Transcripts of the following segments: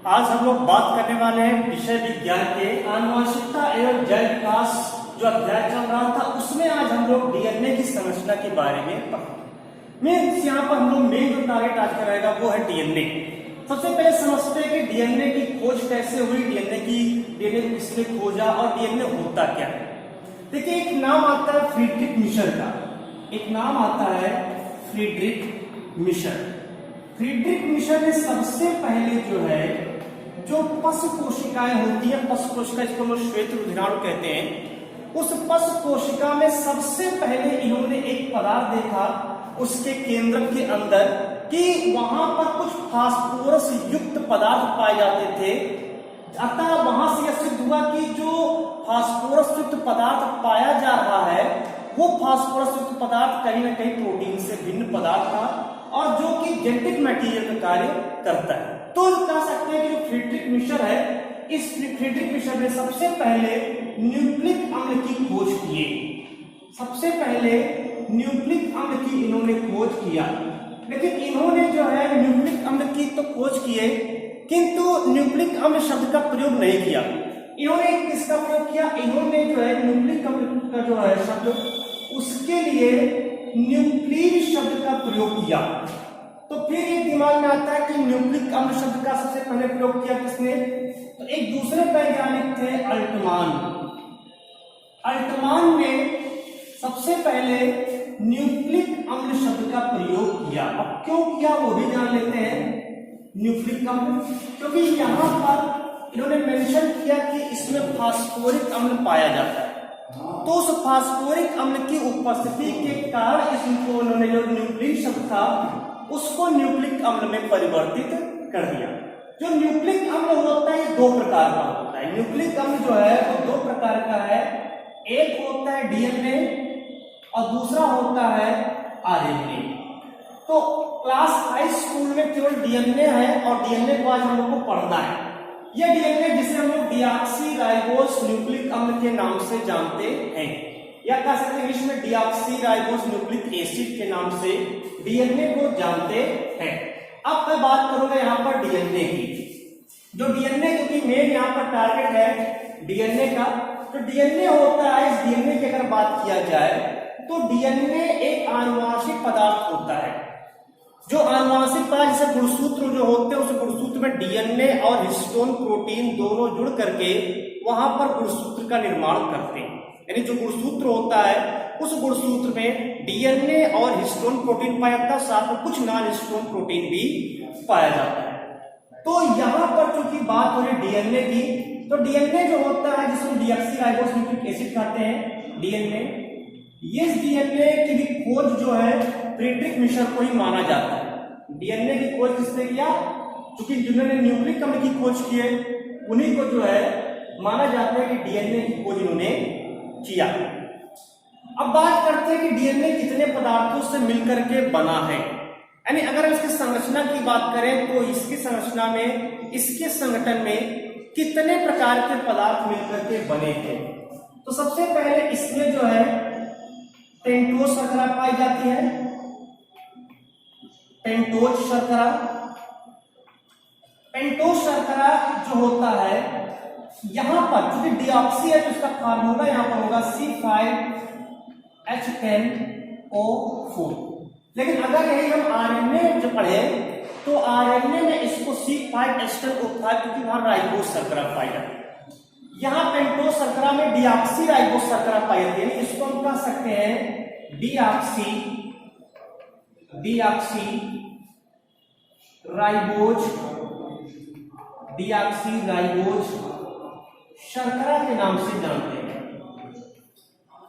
आज हम लोग बात करने वाले हैं विषय विज्ञान के आनुवंशिकता एवं जैव विकास जो अध्याय चल रहा था उसमें आज हम लोग डीएनए की संरचना के बारे में पढ़ेंगे। यहाँ पर हम लोग मेन जो टारगेट आज का रहेगा वो है डीएनए। सबसे पहले समझते हैं कि डीएनए की खोज कैसे हुई, डीएनए किसने खोजा और डीएनए होता क्या है। देखिए एक नाम आता है फ्रीडरिक मिशर का, एक नाम आता है फ्रीडरिक मिशर। फ्रीडरिक मिशर ने सबसे पहले जो है जो पशु कोशिकाएं होती है, पशु कोशिका इसको हम श्वेत रुधिराणु कहते हैं, उस पशु कोशिका में सबसे पहले इन्होंने एक पदार्थ देखा उसके केंद्र के अंदर कि वहां पर कुछ फास्फोरस युक्त पदार्थ पाए जाते थे। अतः वहां से यह सिद्ध हुआ कि जो फास्फोरस युक्त पदार्थ पाया जा रहा है वो फास्फोरस युक्त पदार्थ कहीं न कहीं प्रोटीन से भिन्न पदार्थ था और जो कि जेनेटिक मटेरियल का कार्य करता है। तो कह सकते हैं कि जो फ्रीडरिक मिशर है, इस फ्रीडरिक मिशर ने सबसे पहले न्यूक्लिक अम्ल की खोज की। सबसे पहले न्यूक्लिक अम्ल की इन्होंने खोज किया, लेकिन इन्होंने जो है न्यूक्लिक अम्ल की तो खोज किए किंतु न्यूक्लिक अम्ल शब्द का प्रयोग नहीं किया। इन्होंने किसका प्रयोग किया? इन्होंने जो है न्यूक्लिक अम्ल का जो है शब्द उसके लिए न्यूक्लिन शब्द का प्रयोग किया। तो फिर ये दिमाग में आता है कि न्यूक्लिक अम्ल शब्द का सबसे पहले प्रयोग किया किसने? तो एक दूसरे वैज्ञानिक थे अल्टमान। अल्टमान ने सबसे पहले न्यूक्लिक अम्ल शब्द का प्रयोग किया। अब क्यों किया वो भी जान लेते हैं। न्यूक्लिक अम्ल क्योंकि यहाँ पर इन्होंने मेंशन किया कि इसमें फास्फोरिक अम्ल पाया जाता है, तो उस फास्फोरिक अम्ल की उपस्थिति के कारण इसको उन्होंने जो न्यूक्लिन शब्द था उसको न्यूक्लिक अम्ल में परिवर्तित कर दिया। जो न्यूक्लिक अम्ल होता है दो प्रकार का होता है। न्यूक्लिक अम्ल जो है वो दो प्रकार का है, एक होता है डीएनए और दूसरा होता है आरएनए। तो क्लास 5 स्कूल में केवल डीएनए है और डीएनए को आज हम लोग को पढ़ना है। यह डीएनए जिसे हम लोग डीऑक्सीराइबोस न्यूक्लिक अम्ल के नाम से जानते हैं, या कह सकते हैं इंग्लिश में डीऑक्सीराइबोस न्यूक्लिक एसिड के नाम से डीएनए को जानते हैं। अब मैं बात करूंगा यहाँ पर डीएनए की। जो डीएनए क्योंकि मेन यहाँ पर टारगेट है डीएनए का, तो डीएनए होता है, इस डीएनए की अगर बात किया जाए तो डीएनए एक आनुवंशिक पदार्थ होता है। जो आनुवंशिक पदार्थ जैसे गुणसूत्र जो होते हैं उस गुणसूत्र में डीएनए और हिस्टोन प्रोटीन दोनों जुड़ करके वहां पर गुणसूत्र का निर्माण करते हैं। यानी जो गुणसूत्र होता है उस गुणसूत्र में डीएनए और हिस्टोन प्रोटीन पाया जाता है, साथ में कुछ नॉन हिस्टोन प्रोटीन भी पाया जाता है। तो यहाँ पर चूंकि बात हो रही डीएनए की, तो डीएनए जो होता है जिसको डीऑक्सीराइबोस न्यूक्लिक एसिड कहते हैं डीएनए, ये डीएनए की भी खोज जो है फ्रीडरिक मिशर को ही माना जाता है। डीएनए की खोज किसने किया? क्योंकि जिन्होंने न्यूक्लिक अम्ल की खोज की है उन्हीं को जो है माना जाता है कि डीएनए की खोज इन्होंने किया। अब बात करते हैं कि डीएनए कितने पदार्थों से मिलकर के बना है। यानी अगर इसकी संरचना की बात करें तो इसकी संरचना में, इसके संगठन में कितने प्रकार के पदार्थ मिलकर के बने थे। तो सबसे पहले इसमें जो है पेंटोज शर्करा पाई जाती है, पेंटोज शर्करा। पेंटोज शर्करा जो होता है यहां पर चूंकि डीऑक्सी है तो इसका फार्मूला यहां पर होगा C5H10O4। लेकिन अगर यही हम आरएनए जो पढ़े तो आरएनए में इसको C5H10O5 क्योंकि वहां राइबोज शर्करा पाई जाती है। यहाँ पेंटोज शर्करा में डीऑक्सीराइबोस शर्करा पाई जाती है, इसको हम कह सकते हैं डीऑक्सीराइबोज शर्करा के नाम से जानते हैं।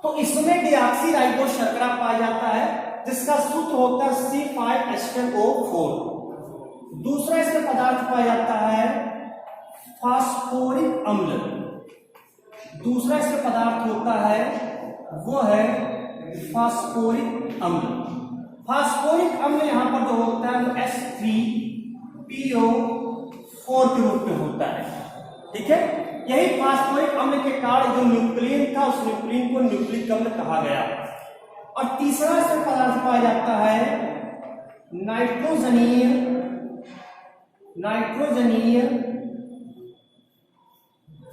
तो इसमें डीऑक्सीराइबोज शर्करा पाया जाता है जिसका सूत्र होता है C5H10O4। दूसरा इसमें पदार्थ पाया जाता है फास्फोरिक अम्ल। दूसरा इसमें पदार्थ होता है वो है फास्फोरिक अम्ल। फास्फोरिक अम्ल यहां पर जो होता है वो H3PO4 के रूप में होता है। ठीक है, यही फास्फोरिक अम्ल के कारण जो न्यूक्लियन था उस न्यूक्लियन को न्यूक्लिक अम्ल कहा गया। और तीसरा इसमें पदार्थ पाया जाता है नाइट्रोजनीय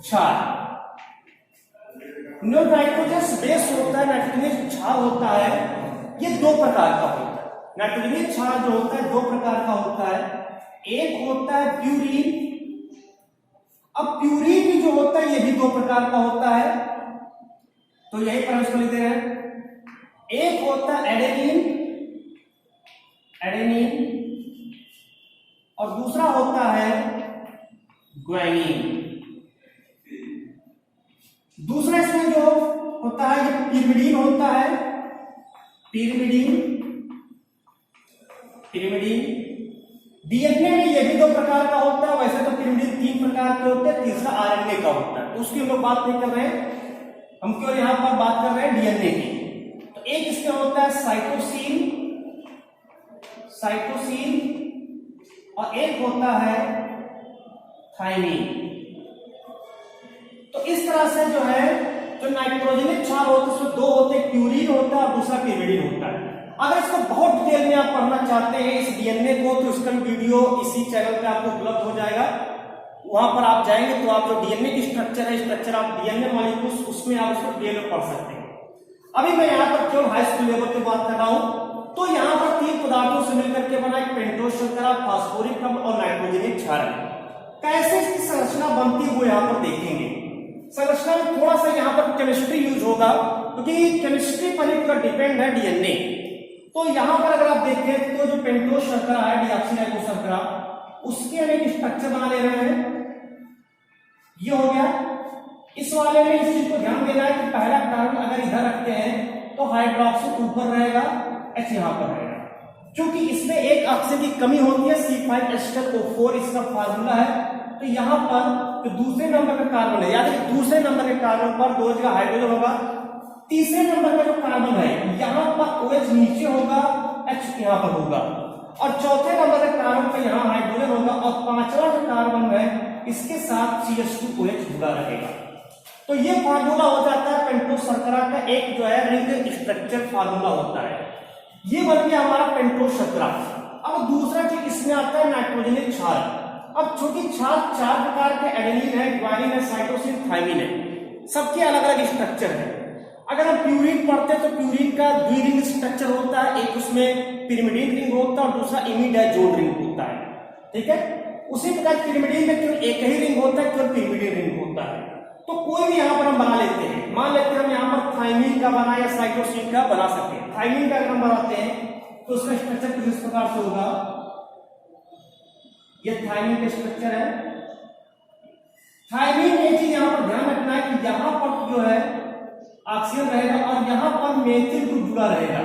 क्षार। जो नाइट्रोजन बेस होता है, नाइट्रोजन क्षार होता है, ये दो प्रकार का होता है। नाइट्रोजन क्षार जो होता है दो प्रकार का होता है। एक होता है प्यूरीन। अब प्यूरीन भी जो होता है ये भी दो प्रकार का होता है, तो यही पर हम इसको लिख दे रहे हैं। एक होता है एडेनिन, एडेनिन, और दूसरा होता है ग्वानिन। दूसरा इसमें जो होता है ये पिरिमिडीन होता है, पिरिमिडीन, पिरिमिडीन। डीएनए में ये भी दो प्रकार का होता है, वैसे तो पिरिमिडीन 3 प्रकार के होते हैं, तीसरा आरएनए का होता है, तो उसकी हम लोग बात नहीं कर रहे हैं, हम केवल यहां पर बात कर रहे हैं डीएनए की। तो एक इसमें होता है साइटोसिन, साइटोसिन, और एक होता है थाइमिन। तो इस तरह से जो है जो नाइट्रोजनिक क्षार होते हैं उसमें दो होते हैं, प्यूरीन होता है और दूसरा पिरिमिडीन होता है। अगर इसको बहुत डिटेल में आप पढ़ना चाहते हैं इस डीएनए को, तो इसका वीडियो इसी चैनल पे आपको उपलब्ध हो जाएगा, वहां पर आप जाएंगे तो आप जो डीएनए की स्ट्रक्चर है, स्ट्रक्चर आप डीएनए मॉलिक्यूल्स, उसमें आप उसको डिटेल में पढ़ सकते हैं। अभी मैं यहाँ पर केवल हाई स्कूल लेवल की बात कर रहा हूं। तो यहाँ पर 3 पदार्थों से मिलकर के बना एक पेंटोस शर्करा, फास्फोरिक अम्ल और नाइट्रोजनिक क्षार। कैसे इसकी संरचना बनती हुई यहाँ पर देखेंगे। संरचना में थोड़ा सा यहाँ पर केमिस्ट्री यूज होगा, क्योंकि केमिस्ट्री पर ही पूरा डिपेंड है डीएनए। तो यहाँ पर अगर आप देखें तो जो पेंटोस शर्करा है, डीऑक्सीराइबोस शर्करा, उसके हम एक स्ट्रक्चर बना ले रहे हैं, ये हो गया। इस वाले में इस चीज को ध्यान देना है कि पहला कार्बन अगर इधर रखते हैं तो हाइड्रोक्सिल ऊपर रहेगा, H यहाँ पर रहेगा। क्योंकि इसमें एक ऑक्सीजन की कमी होती है, C5H12O4 इसका फार्मूला है। तो यहाँ पर जो दूसरे नंबर का कार्बन है, यानी कि दूसरे नंबर के कार्बन पर 2 जगह हाइड्रोजन होगा, तीसरे नंबर का जो कार्बन है यहाँ पर OH नीचे होगा, H यहाँ पर होगा, और चौथे नंबर के कार्बन पर यहाँ हाइड्रोजन होगा, और पांचवा जो कार्बन है इसके साथ CH2OH जुड़ा रहेगा। तो ये फार्मूला हो जाता है पेंटोस शर्करा का, एक जो है रिंग स्ट्रक्चर फार्मूला होता है। ये बन गया हमारा पेंटोस शर्करा। अब दूसरा चीज इसमें आता है नाइट्रोजनिक क्षार। अब चूंकि क्षार 4 प्रकार के एडेनिन है, ग्वानिन है, साइटोसिन, थाइमिन है, सबके अलग अलग स्ट्रक्चर है। अगर हम प्यूरिन पढ़ते हैं तो प्यूरिन का द्विरिंग स्ट्रक्चर होता है, एक उसमें पिरिमिडीन रिंग होता है और दूसरा इमिडाजोन रिंग होता है, ठीक है। उसी प्रकार पिरिमिडीन में केवल एक ही रिंग होता है, केवल पिरिमिडीन रिंग होता है। तो कोई भी यहाँ पर हम बना लेते हैं, मान लेते हैं हम यहाँ पर थाइमिन का बना या साइटोसिन का बना सकते हैं। थाइमिन का अगर हम बनाते हैं तो उसका स्ट्रक्चर कुछ इस प्रकार से होगा, ये थाइमिन का स्ट्रक्चर है। थाइमिन एक चीज यहाँ पर ध्यान रखना है कि यहाँ पर जो है ऑक्सीजन रहेगा और यहाँ पर मेथिल ग्रुप जुड़ा रहेगा।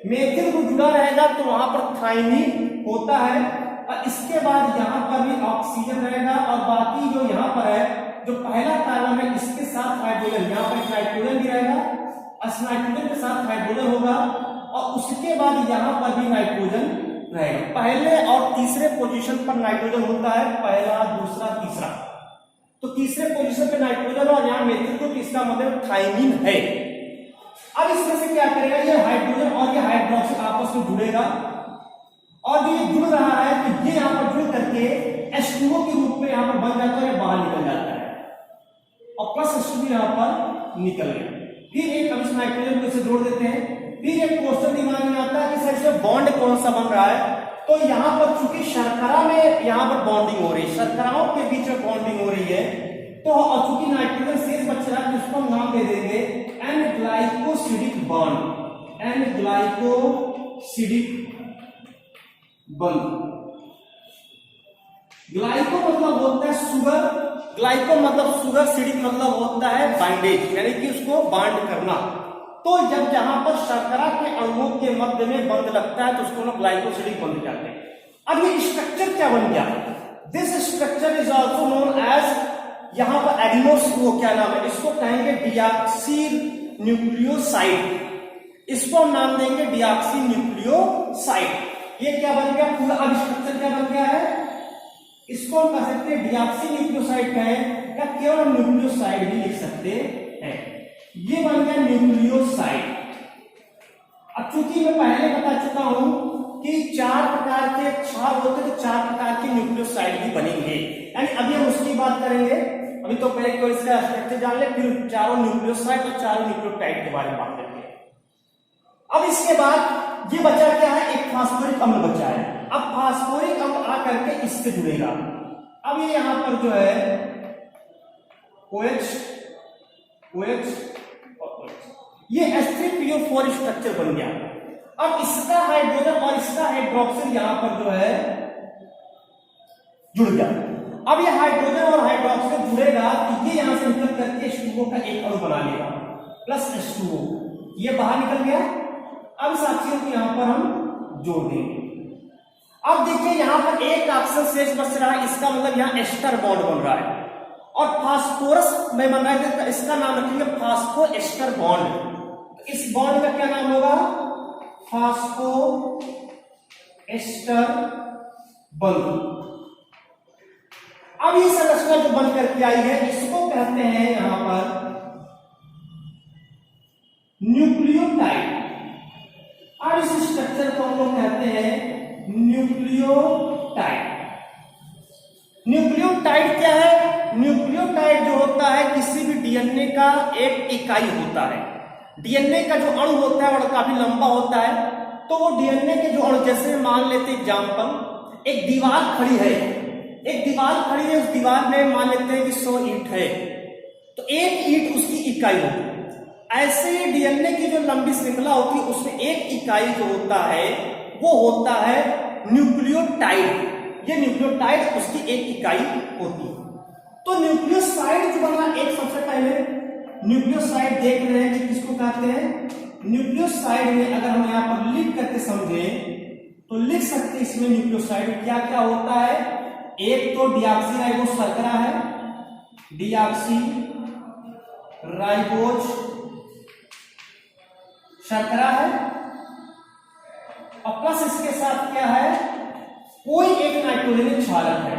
मेथिल ग्रुप जुड़ा रहेगा तो वहां पर थाइमिन होता है, और इसके बाद यहाँ पर भी ऑक्सीजन रहेगा, और बाकी जो यहाँ पर है जो पहला कार्बन है इसके साथ हाइड्रोजन, यहाँ पर नाइट्रोजन भी रहेगा, नाइट्रोजन के साथ हाइड्रोजन होगा, और उसके बाद यहाँ पर भी नाइट्रोजन रहेगा। पहले और तीसरे पोजीशन पर नाइट्रोजन होता है, पहला, दूसरा, तीसरा। तो तीसरे पोजीशन पे नाइट्रोजन और यहाँ मेथिल ग्रुप, इसका मतलब थाइमिन है। अब इसमें से क्या करेगा, ये हाइड्रोजन और ये हाइड्रोक्सिल आपस में जुड़ेगा, और जो ये जुड़ रहा है तो ये यहाँ पर जुड़ करके H2O के रूप में यहाँ पर बन जाता है, बाहर निकल जाता है, और प्लस H2 यहाँ पर निकल गया। फिर एक अब इस नाइट्रोजन को इसे जोड़ देते हैं। फिर एक क्वेश्चन दिमाग में आता है कि सर इसमें बॉन्ड कौन सा बन रहा है। तो यहाँ पर चूंकि शर्करा में यहाँ पर बॉन्डिंग हो रही है, शर्कराओं के बीच में बॉन्डिंग हो रही है, तो चूंकि नाइट्रोजन शेष बच रहा है, जिसको हम नाम दे देंगे N glycosidic bond, N glycosidic bond. Glyco मतलब होता है शुगर, ग्लाइको मतलब शुगर, सिडिक मतलब होता है बाइंडेज, यानी कि उसको बाइंड करना। तो जब जहां पर शर्करा के अणुओं के मध्य में बंध लगता है तो उसको लोग ग्लाइकोसिडिक बंध कहते हैं। अब ये स्ट्रक्चर क्या बन गया, this structure is also known as, यहां पर एडिनोस को क्या नाम है, इसको कहेंगे डिऑक्सी न्यूक्लियोसाइड, इसको हम नाम देंगे डिऑक्सी न्यूक्लियोसाइड। ये क्या बन गया पूरा, अब स्ट्रक्चर क्या बन गया है, इसको हम कह सकते हैं डिऑक्सी न्यूक्लियोसाइड कहें या केवल हम न्यूक्लियोसाइड भी लिख सकते हैं। ये बन गया न्यूक्लियोसाइड। अब चूंकि मैं पहले बता चुका हूं कि 4 प्रकार के क्षार होते हैं तो 4 प्रकार के न्यूक्लियोसाइड भी बनेंगे, यानी अभी हम उसकी बात करेंगे। अभी तो पहले केवल इसका स्ट्रक्चर जान ले, फिर चारों न्यूक्लियोसाइड और चारों न्यूक्लियोटाइड के बारे में बात करेंगे। अब इसके बाद ये बचा क्या है, एक फास्फोरिक अम्ल बचा है। अब फास्फोरिक अम्ल आकर के इससे जुड़ेगा। अब ये यहां पर जो है OH OH और OH, ये H3PO4 स्ट्रक्चर बन गया। अब इसका हाइड्रोजन और इसका हाइड्रोक्सिल यहां पर जो है जुड़ गया। अब ये हाइड्रोजन और हाइड्रोक्सिल जुड़ेगा तो ये यहां से निकल करके H2O का एक अणु बना लेगा प्लस H2O, ये बाहर निकल गया। अब इस ऑक्सीजन को यहां पर हम जोड़ देंगे। अब देखिए यहां पर एक ऑक्सीजन शेष बच रहा है, इसका मतलब यहां एस्टर बॉन्ड बन रहा है और फास्फोरस में बन रहा है, इसका नाम रखेंगे फास्फो एस्टर बॉन्ड। इस बॉन्ड का क्या नाम होगा, फास्फो एस्टर बॉन्ड। अब ये संरचना जो बन करके आई है इसको कहते हैं यहां पर न्यूक्लियोटाइड। अब इस स्ट्रक्चर को हम लोग कहते हैं न्यूक्लियोटाइड। न्यूक्लियोटाइड क्या है, न्यूक्लियोटाइड जो होता है किसी भी डीएनए का एक इकाई होता है। डीएनए का जो अणु होता है वो काफी लंबा होता है, तो वो डीएनए के जो अणु, जैसे मान लेते एग्जांपल, एक दीवार खड़ी है, एक दीवार खड़ी है, उस दीवार में मान लेते हैं कि 100 ईंट है, तो एक ईंट उसकी इकाई होगी। ऐसे ही डीएनए की जो लंबी श्रृंखला होती है उसमें एक इकाई जो होता है वो होता है न्यूक्लियोटाइड। ये न्यूक्लियोटाइड उसकी एक इकाई होती है। तो न्यूक्लियोसाइड जो बना, एक सबसे पहले न्यूक्लियोसाइड देख रहे हैं कि किसको कहते हैं। न्यूक्लियोसाइड में अगर हम यहां पर लिख करके समझे तो लिख सकते हैं इसमें न्यूक्लियोसाइड में क्या क्या होता है। एक तो डीऑक्सीराइबोज शर्करा है, डीऑक्सी राइबोज शर्करा है, और प्लस इसके साथ क्या है, कोई एक नाइट्रोजनीय क्षारक है,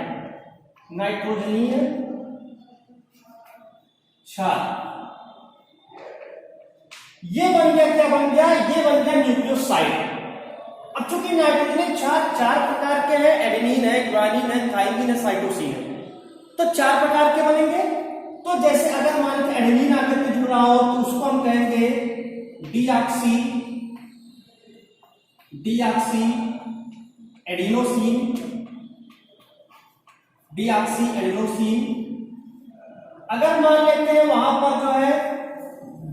नाइट्रोजनीय क्षार। ये बन गया, क्या बन गया, ये बन गया न्यूक्लियोसाइड। अब चूंकि नाइट्रोजनीय क्षार 4 प्रकार के हैं, एडेनिन है, ग्वानिन है, थाइमिन है, साइटोसिन है, तो 4 प्रकार के बनेंगे। तो जैसे अगर मान लीजिए एडेनिन आकर के जुड़ रहा हो तो उसको हम कहेंगे डीऑक्सी एडिनोसिन, डीऑक्सी एडिनोसिन। अगर मान लेते हैं वहां पर जो है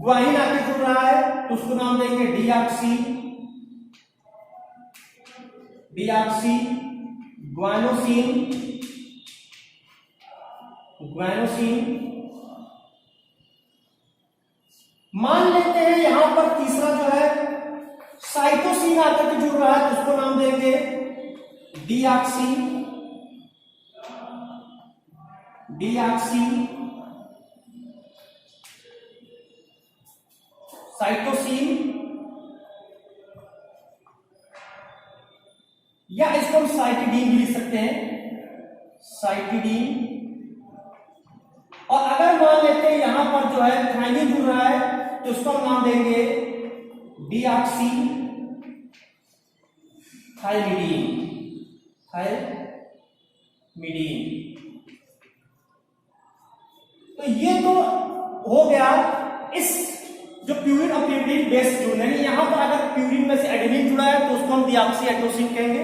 ग्वानिन आके जुड़ रहा है तो उसको नाम देंगे डीऑक्सी ग्वानोसिन। मान लेते हैं यहां पर तीसरा जो है साइटोसिन आकर के जुड़ रहा है तो उसको नाम देंगे डीऑक्सी साइटोसिन, या इसको हम साइटिडीन भी लिख सकते हैं, साइटिडीन। और अगर मान लेते हैं यहां पर जो है थाइमिन जुड़ रहा है तो उसको हम नाम देंगे डीऑक्सी थाइमिडीन। तो ये तो हो गया इस जो प्यूरिन और प्यूरिन बेस जुड़ने। यहां पर अगर प्यूरिन में से एडेनिन जुड़ा है तो उसको हम डीऑक्सी एडिनोसिन कहेंगे।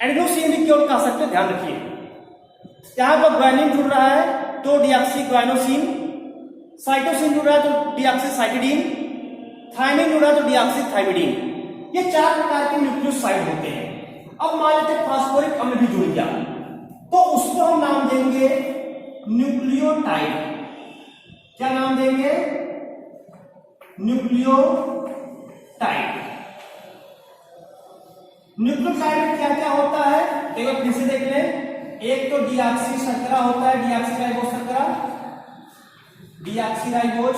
एडिनोसिन भी क्यों कह सकते हैं, ध्यान रखिए। यहां पर ग्वानिन जुड़ रहा है तो डीऑक्सी ग्वानोसिन, साइटोसिन जुड़ रहा है तो डीऑक्सी साइटिडीन, थाइमिन जुड़ रहा है तो डीऑक्सी थाइमिडीन। ये 4 प्रकार के न्यूक्लियोसाइड होते हैं। अब मान लेते हैं फास्फोरिक अम्ल भी जुड़ गया तो उसको हम नाम देंगे न्यूक्लियोटाइड। क्या नाम देंगे, न्यूक्लियोटाइड। न्यूक्लियोटाइड में क्या क्या होता है एक बार फिर से देख लें। एक तो डीऑक्सी शर्करा होता है, डीऑक्सीराइबोज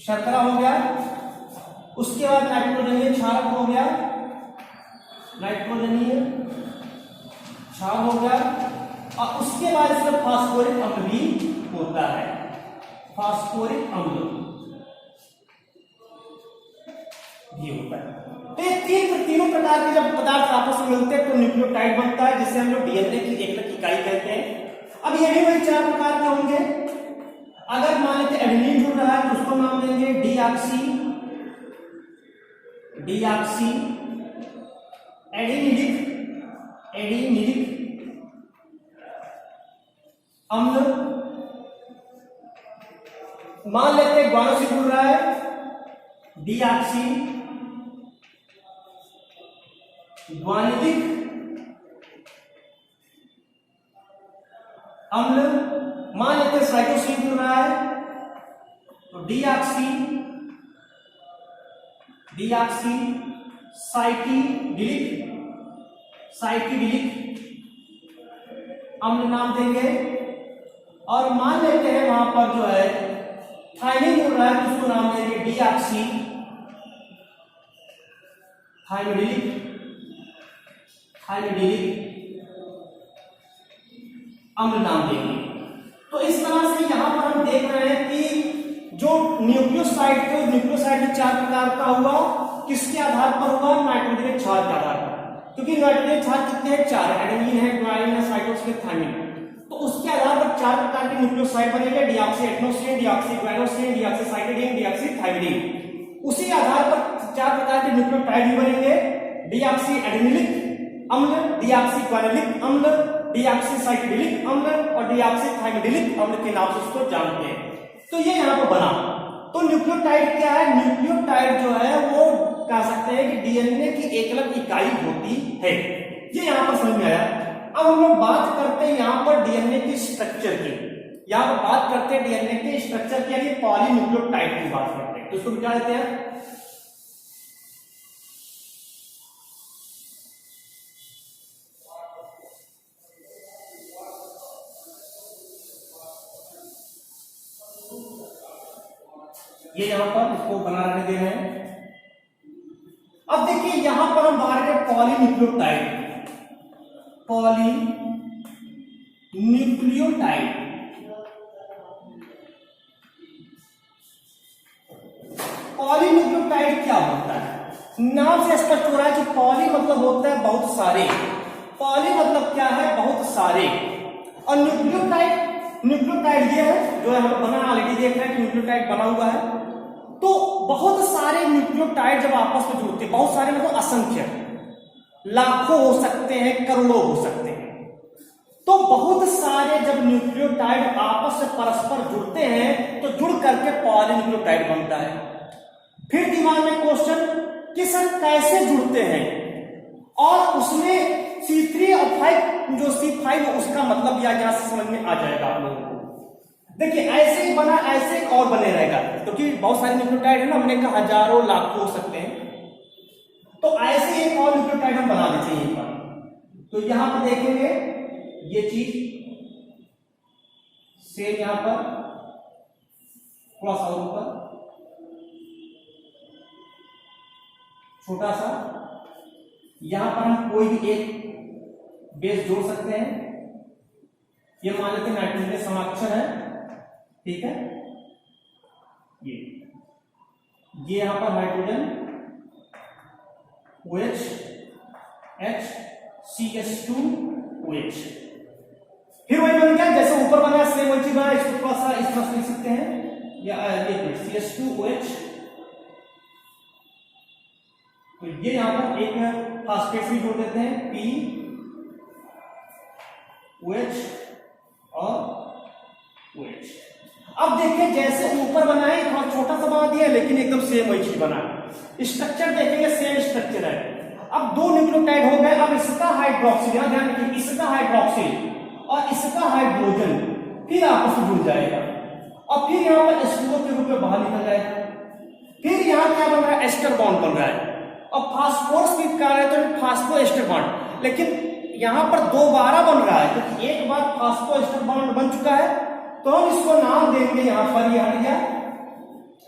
शर्करा हो गया। उसके बाद नाइट्रोजनीय क्षारक हो गया, और उसके बाद इसमें फास्फोरिक अम्ल भी होता है, फास्फोरिक अम्ल भी होता है। तो ये तीनों प्रकार के जब पदार्थ आपस में मिलते हैं तो न्यूक्लियोटाइड बनता है, जिससे हम लोग डीएनए की एकल इकाई कहते हैं। अब ये भी वही 4 प्रकार के होंगे। अगर मान लेते एडेनिन जुड़ रहा है तो उसको नाम देंगे डीऑक्सी एडिनिलिक अम्ल। मान लेते ग्वानो से जुड़ रहा है डीऑक्सी ग्वानिलिक अम्ल। मान लेते साइटोसिन जुड़ रहा है तो डीऑक्सी साइटिडिलिक अम्ल नाम देंगे। और मान लेते हैं वहां पर जो है थाइमिन जुड़ रहा है तो उसको नाम देंगे डीऑक्सी थाइमिडिलिक अम्ल नाम देंगे। तो इस तरह से यहां पर हम देख रहे हैं कि जो न्यूक्लियोसाइड थे, न्यूक्लियोसाइड में 4 प्रकार का हुआ, किसके आधार पर हुआ? नाइट्रोजन क्षार के आधार पर। क्योंकि नाइट्रोजन क्षार कितने हैं? 4, एडेनिन है, ग्वानिन है, साइटोसिन, थाइमिन। तो उसके आधार पर 4 प्रकार के न्यूक्लियोसाइड बनेंगे, deoxy adenosine, deoxy guanosine, deoxy cytidine, deoxy thymidine. उसी आधार पर 4 प्रकार के न्यूक्लियोटाइड भी बनेंगे, डीऑक्सी एडेनिलिक अम्ल, डीऑक्सी ग्वानिलिक अम्ल, डीऑक्सी साइटिडिलिक अम्ल और डीऑक्सी थाइमिडिलिक अम्ल के नाम से उसको जानते हैं। तो ये यहाँ पर बना। तो न्यूक्लियोटाइड क्या है? न्यूक्लियोटाइड जो है वो कह सकते हैं कि डीएनए की एकलक इकाई होती है। ये यहाँ पर समझ में आया। अब हम लोग बात करते हैं यहाँ पर डीएनए की स्ट्रक्चर की। यहाँ पर बात करते हैं डीएनए के स्ट्रक्चर की, यानी पॉलीन्यूक्लियोटाइड की बात करते हैं। तो इसको मिटा देते हैं। ये यहां पर इसको बना रहने दे रहे हैं। अब देखिए यहां पर हम बाहर के पॉलीन्यूक्लियोटाइड पॉलीन्यूक्लियोटाइड क्या होता है? नाम से स्पष्ट हो रहा है कि पॉली मतलब होता है बहुत सारे। पॉली मतलब क्या है? बहुत सारे। और न्यूक्लियोटाइड ये है जो यहां पर बना, ऑलरेडी देख रहे हैं कि न्यूक्लियोटाइड बना हुआ है। तो बहुत सारे न्यूक्लियोटाइड जब आपस में जुड़ते हैं, बहुत सारे मतलब असंख्य, लाखों हो सकते हैं, करोड़ों हो सकते हैं। तो बहुत सारे जब न्यूक्लियोटाइड आपस में परस्पर जुड़ते हैं तो जुड़ करके पॉलीन्यूक्लियोटाइड बनता है। फिर दिमाग में क्वेश्चन कि सर कैसे जुड़ते हैं, और उसमें C3 और 5 जो C5 है उसका मतलब यहां से समझ में आ जाएगा आप लोगों को। देखिए ऐसे ही बना, ऐसे और बने रहेगा, क्योंकि बहुत सारे न्यूक्लियोटाइड है ना, हमने कहा हजारों लाखों हो सकते हैं। तो ऐसे एक और न्यूक्लियोटाइड हम बना देते हैं यहीं पर। तो यहां पर देखेंगे ये चीज सेम यहां पर थोड़ा सा ऊपर छोटा सा, यहां पर हम कोई भी एक बेस जोड़ सकते हैं। ये मान लेते हैं नाइट्रोजन के समाक्षर है, ठीक है। ये यहां पर हाइड्रोजन OH CH2OH, फिर वही बन गया जैसे ऊपर बना, सेम वही चीज बना। इसको थोड़ा सा इस तरह से लिख सकते हैं, या ये CH2OH। तो ये यहां पर एक फास्फेट भी जोड़ देते हैं, POH और OH। अब देखिए जैसे ऊपर बनाए थोड़ा छोटा सा बना दिया, लेकिन एकदम सेम वही चीज बना। स्ट्रक्चर देखेंगे सेम स्ट्रक्चर है। अब 2 न्यूक्लियोटाइड हो गए। अब इसका हाइड्रोक्सिल, यहां ध्यान रखिए, इसका हाइड्रोक्सिल और इसका हाइड्रोजन फिर आपस में जुड़ जाएगा, और फिर यहां पर H2O के रूप में बाहर निकल जाएगा। फिर यहां क्या बन रहा है? एस्टर बॉन्ड बन रहा है, और फास्फोरस भी क्या है तो फास्फो एस्टर बॉन्ड। लेकिन यहां पर दोबारा बन रहा है, क्योंकि एक बार फास्फो एस्टर बॉन्ड बन चुका है, तो हम इसको नाम देंगे यहां पर, ये हट गया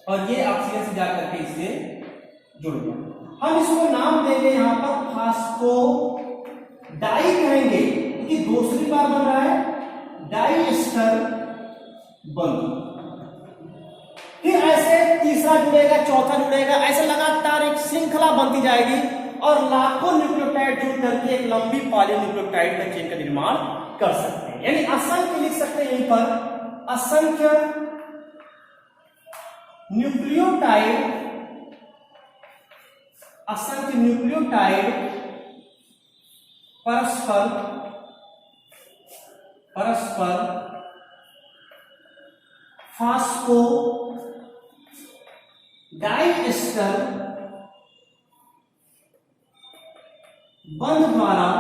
और ये ऑक्सीजन से जाकर के इससे जुड़ गया। हम इसको नाम देंगे यहां पर फास्फो डाई कहेंगे, क्योंकि दूसरी बार बन रहा है डाई एस्टर बॉन्ड। फिर ऐसे तीसरा जुड़ेगा, चौथा जुड़ेगा, ऐसे लगातार एक श्रृंखला बनती जाएगी और लाखों न्यूक्लियोटाइड जुड़ करके एक लंबी पॉलीन्यूक्लियोटाइड का चेन का निर्माण कर सकते हैं। यानी असंख्य लिख सकते हैं यहीं पर, असंख्य न्यूक्लियोटाइड, असंख्य न्यूक्लियोटाइड परस्पर फास्फो डाइएस्टर बंध द्वारा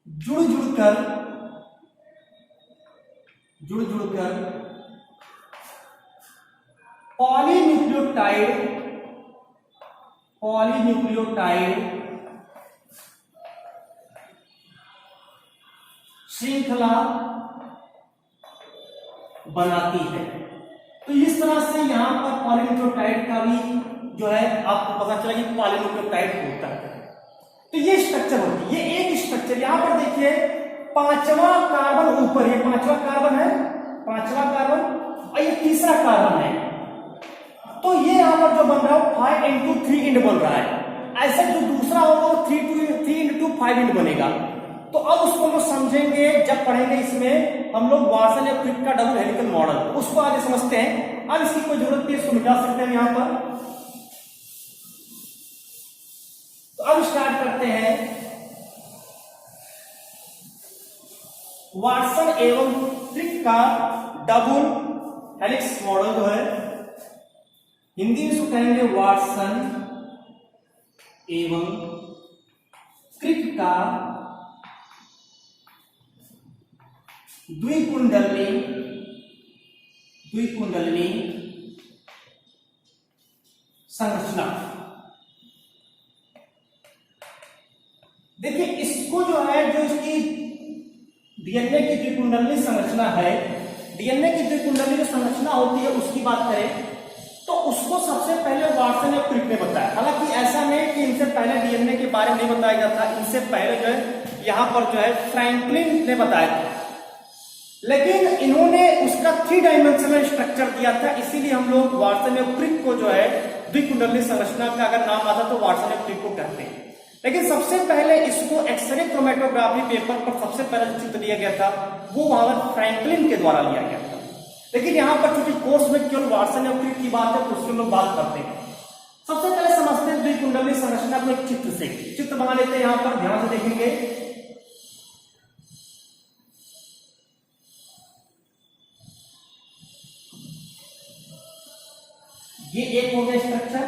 जुड़ जुड़कर पॉलीन्यूक्लियोटाइड श्रृंखला बनाती है। तो इस तरह से यहां पर पॉलीन्यूक्लियोटाइड का भी जो है आपको पता चला कि पॉलीन्यूक्लियोटाइड होता है। तो ये स्ट्रक्चर होती है, ये एक स्ट्रक्चर। यहां पर देखिए पांचवा कार्बन ऊपर, ये पांचवा कार्बन है, पांचवा कार्बन, और ये तीसरा कार्बन है। तो ये यहां पर जो बन रहा है 5 into 3 बन रहा है। ऐसा जो दूसरा होगा वो 3 into 5 बनेगा। तो अब उसको हम समझेंगे जब पढ़ेंगे इसमें हम लोग वाटसन या क्रिक का डबल हेलिकल मॉडल, उसको आगे समझते हैं। अब इसकी कोई जरूरत नहीं, इसको मिटा सकते हैं यहां पर। तो अब स्टार्ट करते हैं वाटसन एवं क्रिक का डबल हेलिक्स मॉडल जो है, हिंदी में इसको कहेंगे वाटसन एवं क्रिक का द्विकुंडली संरचना। देखिए इसको जो है, जो इसकी डीएनए की द्विकुंडली संरचना है, डीएनए की द्विकुंडली जो संरचना होती है उसकी बात करें तो उसको सबसे पहले वाटसन और क्रिक ने बताया। हालांकि ऐसा नहीं कि इनसे पहले डीएनए के बारे में नहीं बताया गया था, इनसे पहले जो है यहां पर जो है फ्रैंकलिन ने बताया था, लेकिन इन्होंने उसका 3 डायमेंशनल स्ट्रक्चर दिया था। इसीलिए हम लोग वाटसन और क्रिक को जो है द्विकुंडली संरचना का अगर नाम आता तो वाटसन और क्रिक को कहते हैं। लेकिन सबसे पहले इसको एक्सरे क्रोमेटोग्राफी पेपर पर सबसे पहले चित्र दिया गया था, वो वहां फ्रैंकलिन के द्वारा लिया गया था। लेकिन यहां पर चूंकि कोर्स में केवल वाटसन और क्रिक की बात है तो उसके लोग बात करते हैं। सबसे पहले समझते हैं द्विकुंडली संरचना को एक चित्र से। चित्र बना लेते हैं, यहां पर ध्यान से देखेंगे। ये एक हो गया स्ट्रक्चर,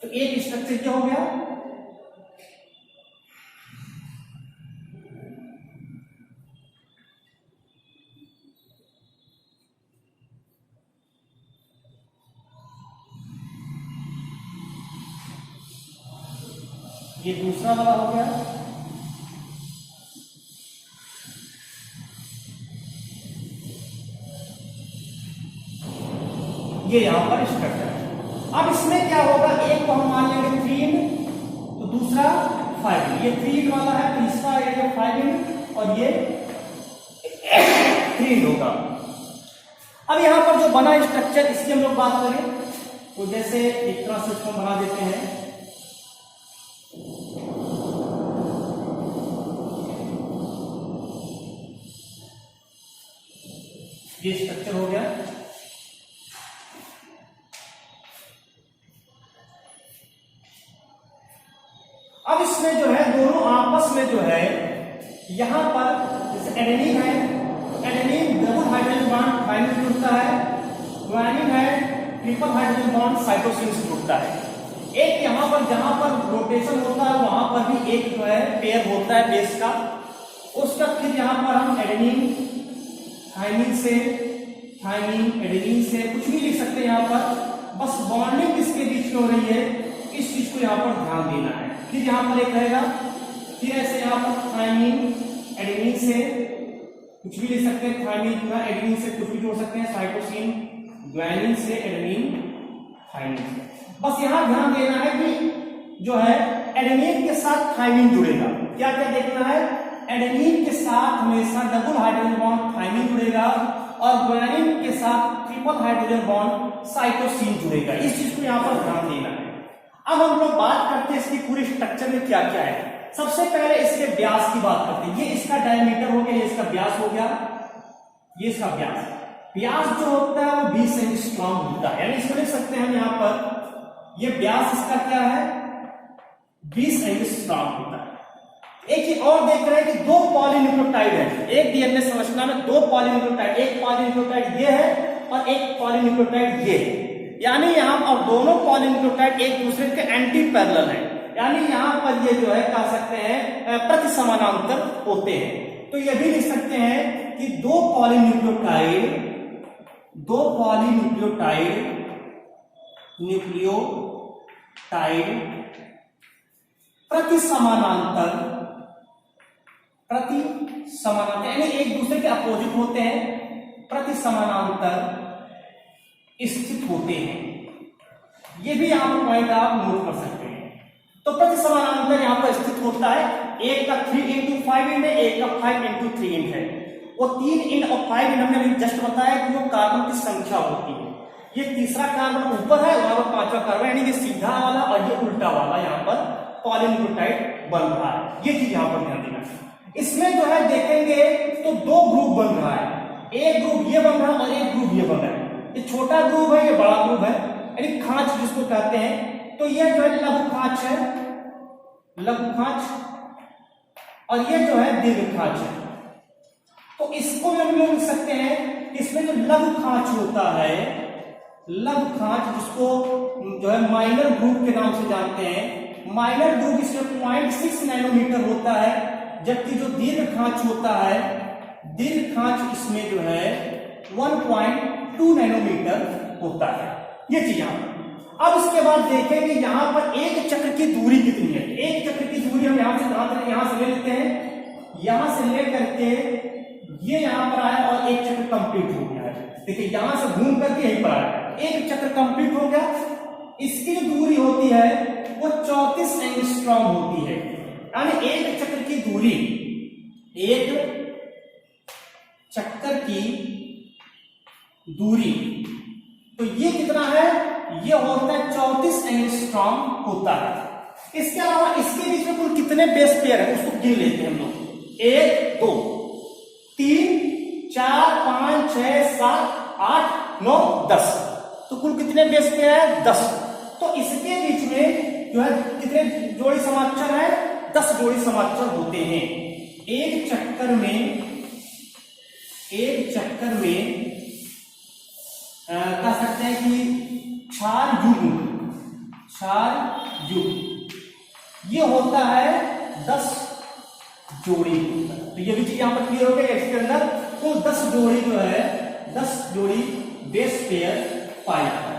तो एक स्ट्रक्चर क्या हो गया, ये दूसरा वाला हो गया, ये यहां पर स्ट्रक्चर। अब इसमें क्या होगा, एक को हम मान लेंगे 3 तो दूसरा 5, ये 3 वाला है, तीसरा ये 5 और ये 3 होगा। अब यहां पर जो बना स्ट्रक्चर इसकी हम लोग बात करें तो जैसे एक तरह से इसको बना देते हैं, ये स्ट्रक्चर हो गया। अब इसमें जो है दोनों आपस में जो है यहां पर जैसे एडेनिन है, adenine double hydrogen bond thymine से जुड़ता है, गुआनिन है ट्रिपल हाइड्रोजन बॉन्ड साइटोसिन से जुड़ता है। एक यहां पर जहां पर रोटेशन होता है वहां पर भी एक जो है पेयर होता है बेस का, उसका फिर यहां पर हम एडेनिन थायमिन से, थायमिन एडेनिन से कुछ भी लिख सकते हैं। यहां पर बस बॉन्डिंग किसके बीच में हो रही है इस चीज को यहां पर ध्यान देना है। फिर यहां पर एक रहेगा, फिर ऐसे यहां पर थायमिन एडेनिन से कुछ भी लिख सकते हैं, थायमिन पूरा एडेनिन से कुछ भी जोड़ सकते हैं, साइटोसिन ग्वानिन से एडेनिन थायमिन से। बस यहां ध्यान देना है कि जो है एडेनिन के साथ थायमिन जुड़ेगा। क्या क्या देखना है, एडेनिन के साथ हमेशा डबल हाइड्रोजन बॉन्ड थाइमिन जुड़ेगा और गुआनिन के साथ ट्रिपल हाइड्रोजन बॉन्ड साइटोसिन जुड़ेगा। इस चीज को यहाँ पर ध्यान देना है। अब हम लोग बात करते हैं इसकी पूरी स्ट्रक्चर में क्या क्या है। सबसे पहले इसके व्यास की बात करते हैं। ये इसका डायमीटर हो गया, ये इसका व्यास हो गया, ये इसका व्यास। व्यास जो होता है वो 20 एंगस्ट्रॉम होता है, यानी इसको लिख सकते हैं हम यहाँ पर, ये व्यास इसका क्या है, 20 एंगस्ट्रॉम होता है। एक चीज और देख रहे हैं कि दो पॉलीन्यूक्लियोटाइड है एक डीएनए संरचना में, दो पॉलीन्यूक्लियोटाइड, एक पॉलीन्यूक्लियोटाइड ये है और एक पॉलीन्यूक्लियोटाइड ये है, यानी यहाँ और दोनों पॉलीन्यूक्लियोटाइड एक दूसरे के एंटी पैरेलल है, यानी यहाँ पर ये जो है कह सकते हैं प्रति समानांतर होते हैं। तो ये भी लिख सकते हैं कि दो पॉलीन्यूक्लियोटाइड प्रति समानांतर यानी एक दूसरे के अपोजिट होते हैं, प्रति समानांतर स्थित होते हैं। ये भी यहां पर पॉइंट आप नोट कर सकते हैं। तो प्रति समानांतर यहां पर स्थित होता है। एक का 3x5 इंड है, एक का 5x3 इंड है। वो 3 इंड और 5 इंड हमने अभी जस्ट बताया कि वो कार्बन की संख्या होती है। ये तीसरा कार्बन ऊपर है, वहां पर पांचवा कार्बन, यानी ये सीधा वाला और ये उल्टा वाला यहाँ पर पॉलीन्यूक्लियोटाइड बन रहा है। ये चीज यहां पर ध्यान देना। इसमें जो है देखेंगे तो दो ग्रुप बन रहा है, एक ग्रुप ये बन रहा है और एक ग्रुप ये बन रहा है। ये छोटा ग्रुप है, ये बड़ा ग्रुप है, यानी खांच जिसको कहते हैं। तो ये जो है लघु खांच है, लघु खांच, और ये जो है दीर्घ खांच है। तो इसको हम लोग लिख सकते हैं, इसमें जो लघु खांच होता है, लघु खांच जिसको जो है माइनर ग्रुप के नाम से जानते हैं, माइनर ग्रुप इसमें 0.6 नैनोमीटर होता है, जबकि जो दीर्घ खांच होता है, दीर्घ खांच इसमें जो है 1.2 नैनोमीटर होता है। ये चीज अब इसके बाद देखेंगे यहां पर एक चक्र की दूरी कितनी है। एक चक्र की दूरी हम यहां से यहां से ले लेते हैं, यहां से लेकर के ये यहां पर आया और एक चक्र कंप्लीट हो गया है। देखिए यहां से घूम करके यहीं पर आया, एक चक्र कंप्लीट हो गया। इसकी जो दूरी होती है वो 34 एंगस्ट्रॉम होती है, यानी एक चक्र की दूरी, एक चक्कर की दूरी, तो ये कितना है, ये होता है 34 एंगस्ट्रॉम होता है। इसके अलावा इसके बीच में कुल कितने बेस पेयर है उसको गिन लेते हैं हम लोग। 1 2 3 4 5 6 7 8 9 10, तो कुल कितने बेस पेयर है, 10। तो इसके बीच में जो है कितने जोड़ी समाक्षर है, 10 जोड़ी समाक्षर होते हैं। एक चक्कर में कह सकते हैं कि 4 युग ये होता है 10 जोड़ी। तो ये भी चीज यहां पर क्लियर हो गया। इसके अंदर कुल 10 जोड़ी जो है, 10 जोड़ी बेस पेयर पाया है।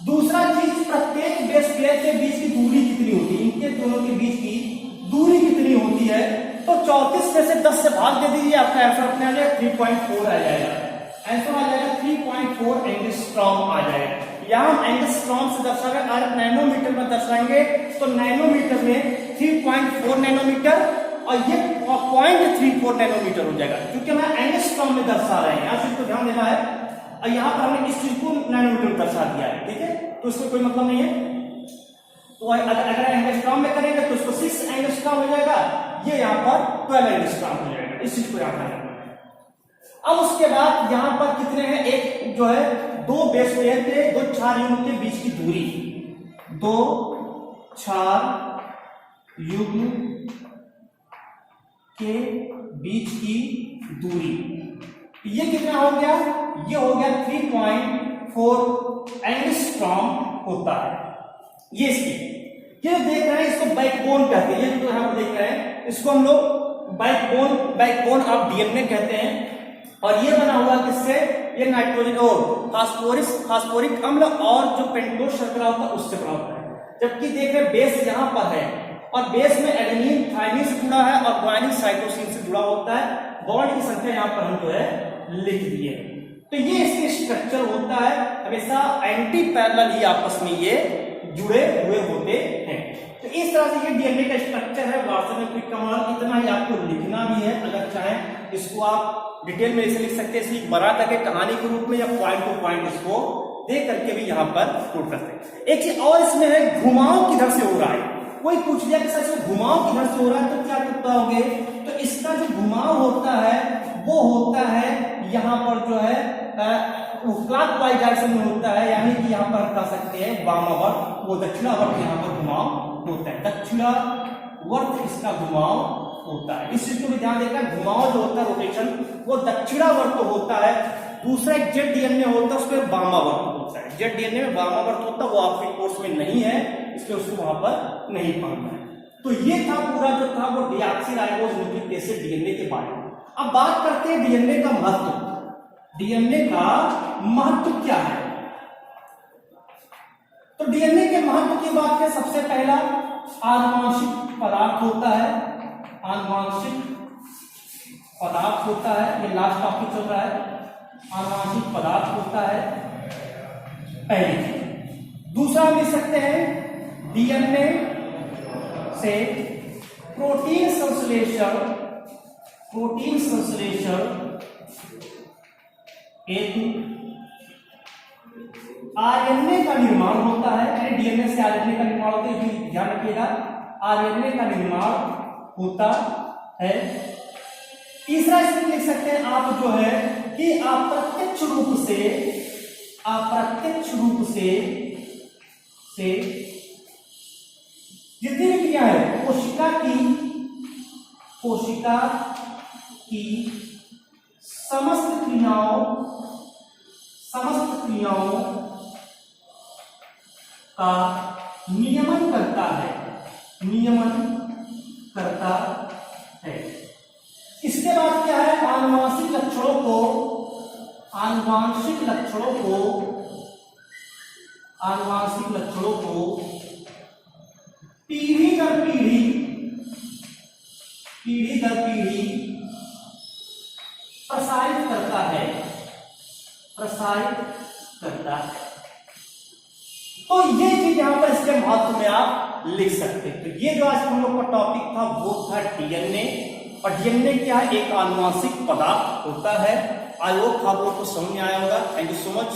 दूसरा चीज, प्रत्येक बेस पेयर के बीच की दूरी कितनी होती है, इनके दोनों के बीच की दूरी कितनी होती है। तो 34 में से 10 से भाग दे दीजिए, आपका आंसर अपने आ जाएगा 3.4 आ जाएगा। आंसर आ जाएगा 3.4 एंगस्ट्रॉम आ जाएगा। यहां हम एंगस्ट्रॉम से दर्शाएंगे, अगर नैनोमीटर में दर्शाएंगे तो नैनोमीटर में 3.4 नैनोमीटर और ये 0.34 नैनोमीटर हो जाएगा, क्योंकि हम एंगस्ट्रॉम में दर्शा रहे हैं। आप इसको ध्यान देना है, और यहां पर हमने इस चीज को नैनोमीटर में दर्शा दिया है, ठीक है, तो इसमें कोई मतलब नहीं है। तो अगर एंगस्ट्रॉम में करेंगे तो इसको 6 एंगस्ट्रॉम हो जाएगा, ये यहां पर 12 एंगस्ट्रॉम हो जाएगा। इस चीज को याद रखना। अब उसके बाद यहां पर कितने हैं, एक जो है 2 बेस पेयर के 2 4 युग्म के बीच की दूरी, 2 4 युग्म के बीच की दूरी, ये कितना हो गया, ये हो गया 3.4 एंगस्ट्रॉम होता है। ये इसकी ये देख रहे हैं, इसको बैकबोन कहते हैं। ये जो हम देख रहे हैं इसको हम लोग बैकबोन ऑफ डीएनए कहते हैं। और ये बना हुआ किससे, ये नाइट्रोजन और फास्फोरिक अम्ल और जो पेंटोस शर्करा होता है उससे बना होता है। जबकि देख रहे बेस यहाँ पर है और बेस में एडेनिन थाइमिन से जुड़ा है और गुआनिन साइटोसिन से जुड़ा होता है। बॉन्ड की संख्या यहाँ पर हम जो है लिख दिए। तो ये इसके स्ट्रक्चर होता है, हमेशा एंटी पैरेलल ही आपस में ये जुड़े हुए होते हैं। तो इस तरह से ये डीएनए का स्ट्रक्चर है। वास्तव में क्विक कमांड इतना ही आपको लिखना भी है, अगर चाहें इसको आप डिटेल में ऐसे लिख सकते हैं, इसलिए बना करके कहानी के रूप में या पॉइंट टू पॉइंट इसको दे करके भी यहाँ पर नोट कर सकते हैं। एक चीज और इसमें है, घुमाव किधर से हो रहा है। कोई पूछ दिया कि सर घुमाव किधर से हो रहा है, तो क्या बताओगे, तो इसका जो घुमाव होता है वो होता है यहाँ पर जो है क्लॉकवाइज डायरेक्शन में होता है, यानी कि यहाँ पर कह सकते हैं वामावर्त, वो दक्षिणावर्त यहाँ पर घुमाव होता है, दक्षिणावर्त इसका घुमाव होता है। इस चीज को भी ध्यान देगा, घुमाव जो होता है रोटेशन वो दक्षिणावर्त होता है। दूसरा एक जेड डीएनए होता है उसमें वामावर्त होता है। जेड डीएनए में वामावर्त होता है, वो आपके कोर्स में नहीं है, इसलिए उसको वहां पर नहीं पढ़ना है। तो ये था पूरा जो था वो डीऑक्सीराइबोज न्यूक्लिक एसिड डीएनए के बारे में। अब बात करते हैं डीएनए का महत्व। डीएनए का महत्व क्या है, तो डीएनए के महत्व की बात करें, सबसे पहला आनुवांशिक पदार्थ होता है, आनुवांशिक पदार्थ होता है, ये लास्ट टॉपिक चल रहा है, आनुवांशिक पदार्थ होता है पहली चीज। दूसरा हम लिख सकते हैं डीएनए से प्रोटीन संश्लेषण, प्रोटीन संश्लेषण हेतु आरएनए का निर्माण होता है, यानी डीएनए से आरएनए का निर्माण होता है, ये ध्यान रखिएगा, आरएनए का निर्माण होता है। तीसरा इसमें लिख सकते हैं आप जो है कि अप्रत्यक्ष रूप से जितनी भी क्रिया है कोशिका की समस्त क्रियाओं का नियमन करता है। इसके बाद क्या है, आनुवांशिक लक्षणों को पीढ़ी दर पीढ़ी प्रसारित करता है। तो ये चीज यहां पर इसके महत्व में आप लिख सकते हैं। तो ये जो आज हम लोग का टॉपिक था वो था डीएनए। और डीएनए क्या है, एक आनुवांशिक पदार्थ होता है। आई होप आप लोग को समझ में आया होगा। Thank you so much.